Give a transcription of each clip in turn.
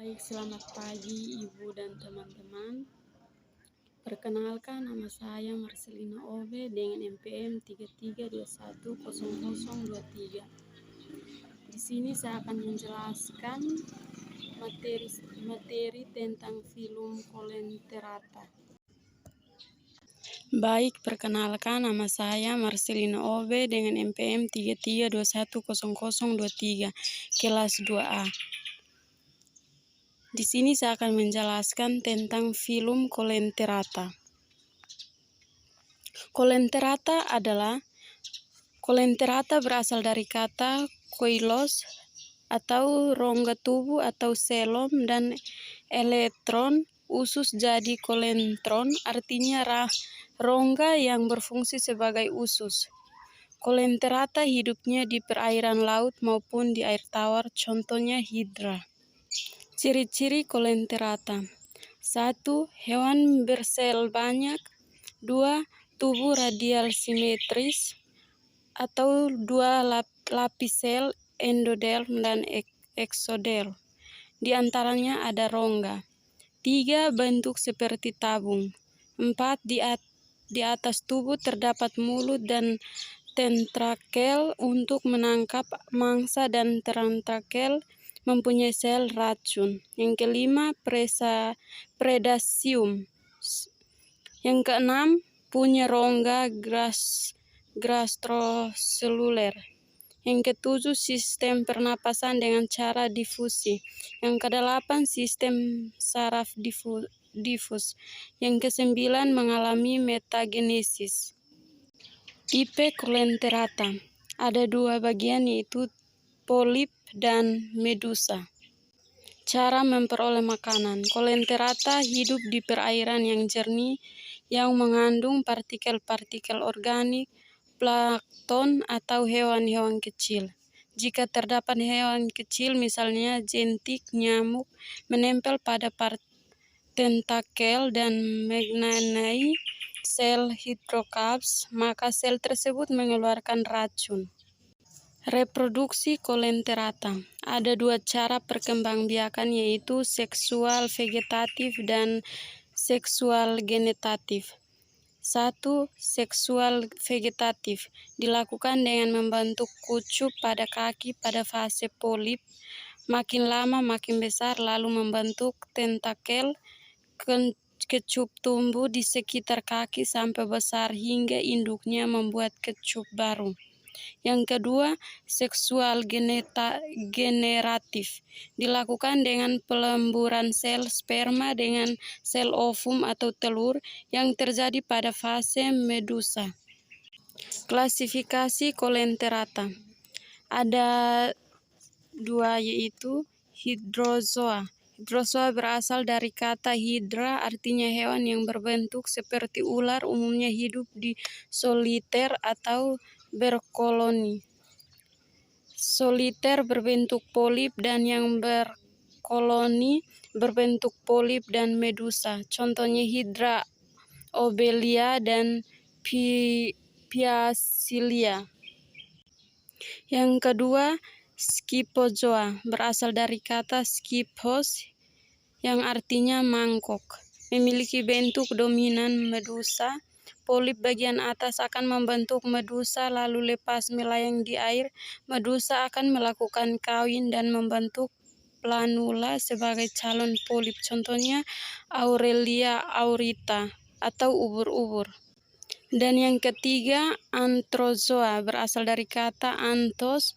Baik, selamat pagi Ibu dan teman-teman. Perkenalkan, nama saya Marcelina Obe dengan NPM 33210023. Di sini saya akan menjelaskan materi tentang film Kolenterata. Baik, perkenalkan, nama saya Marcelina Obe dengan NPM 33210023 kelas 2A. Di sini saya akan menjelaskan tentang film Kolenterata. Kolenterata berasal dari kata koilos atau rongga tubuh atau selom dan elektron usus jadi kolentron artinya rongga yang berfungsi sebagai usus. Kolenterata hidupnya di perairan laut maupun di air tawar, contohnya hidra. Ciri-ciri kolenterata: 1. Hewan bersel banyak. 2. Tubuh radial simetris atau 2 lapis sel endoderm dan eksoderm. Di antaranya ada rongga. 3. Bentuk seperti tabung. 4. Di atas tubuh terdapat mulut dan tentakel untuk menangkap mangsa dan tentakel mempunyai sel racun. Yang kelima, predasium. Yang keenam, punya rongga gastroseluler. Yang ketujuh, sistem pernapasan dengan cara difusi. Yang kedelapan, sistem saraf difus. Yang kesembilan, mengalami metagenesis. Tipe kolenterata ada 2 bagian, yaitu polip dan medusa. Cara memperoleh makanan: kolenterata hidup di perairan yang jernih yang mengandung partikel-partikel organik, plankton atau hewan-hewan kecil. Jika terdapat hewan kecil, misalnya jentik, nyamuk, menempel pada tentakel dan mengenai sel hidrokarbs, maka sel tersebut mengeluarkan racun. Reproduksi kolenterata ada 2 cara perkembangbiakan, yaitu seksual vegetatif dan seksual genetatif. 1. Seksual vegetatif dilakukan dengan membentuk kucup pada kaki pada fase polip, makin lama makin besar, lalu membentuk tentakel. Kecup tumbuh di sekitar kaki sampai besar hingga induknya membuat kecup baru. Yang kedua, seksual generatif dilakukan dengan pelemburan sel sperma dengan sel ovum atau telur yang terjadi pada fase medusa. Klasifikasi kolenterata ada 2, yaitu hydrozoa. Hydrozoa berasal dari kata hydra, artinya hewan yang berbentuk seperti ular, umumnya hidup di soliter atau berkoloni. Soliter berbentuk polip dan yang berkoloni berbentuk polip dan medusa. Contohnya hidra, obelia, dan piasilia. Yang kedua, scyphozoa berasal dari kata scyphos yang artinya mangkok. Memiliki bentuk dominan medusa. Polip bagian atas akan membentuk medusa lalu lepas melayang di air. Medusa akan melakukan kawin dan membentuk planula sebagai calon polip. Contohnya Aurelia aurita atau ubur-ubur. Dan yang ketiga, antrozoa berasal dari kata anthos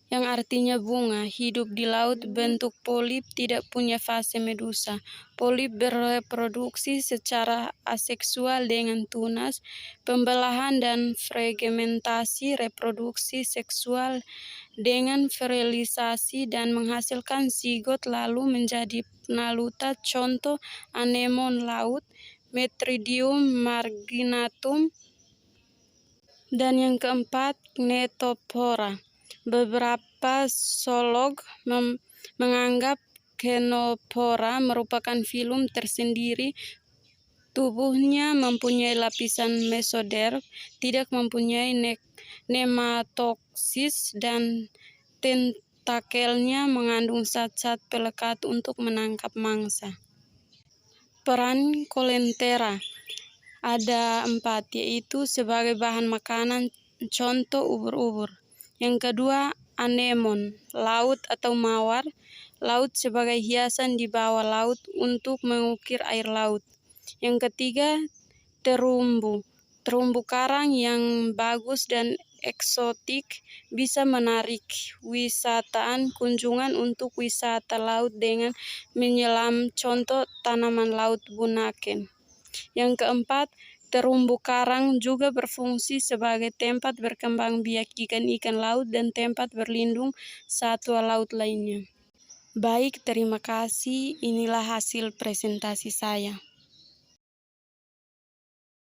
yang artinya bunga, hidup di laut, bentuk polip, tidak punya fase medusa. Polip bereproduksi secara aseksual dengan tunas, pembelahan dan fragmentasi, reproduksi seksual dengan sterilisasi dan menghasilkan zigot lalu menjadi penaluta, contoh anemon laut, Metridium marginatum. Dan yang keempat, Ctenophora. Beberapa zoolog menganggap Ctenophora merupakan filum tersendiri. Tubuhnya mempunyai lapisan mesoderm, tidak mempunyai nematoksis dan tentakelnya mengandung zat-zat pelekat untuk menangkap mangsa. Peran Coleoptera ada 4, yaitu sebagai bahan makanan, contoh ubur-ubur. Yang kedua, anemon, laut atau mawar, laut sebagai hiasan di bawah laut untuk mengukir air laut. Yang ketiga, terumbu karang yang bagus dan eksotik, bisa menarik wisataan kunjungan untuk wisata laut dengan menyelam, contoh tanaman laut bunaken. Yang keempat, terumbu karang juga berfungsi sebagai tempat berkembang biak ikan-ikan laut dan tempat berlindung satwa laut lainnya. Baik, terima kasih. Inilah hasil presentasi saya.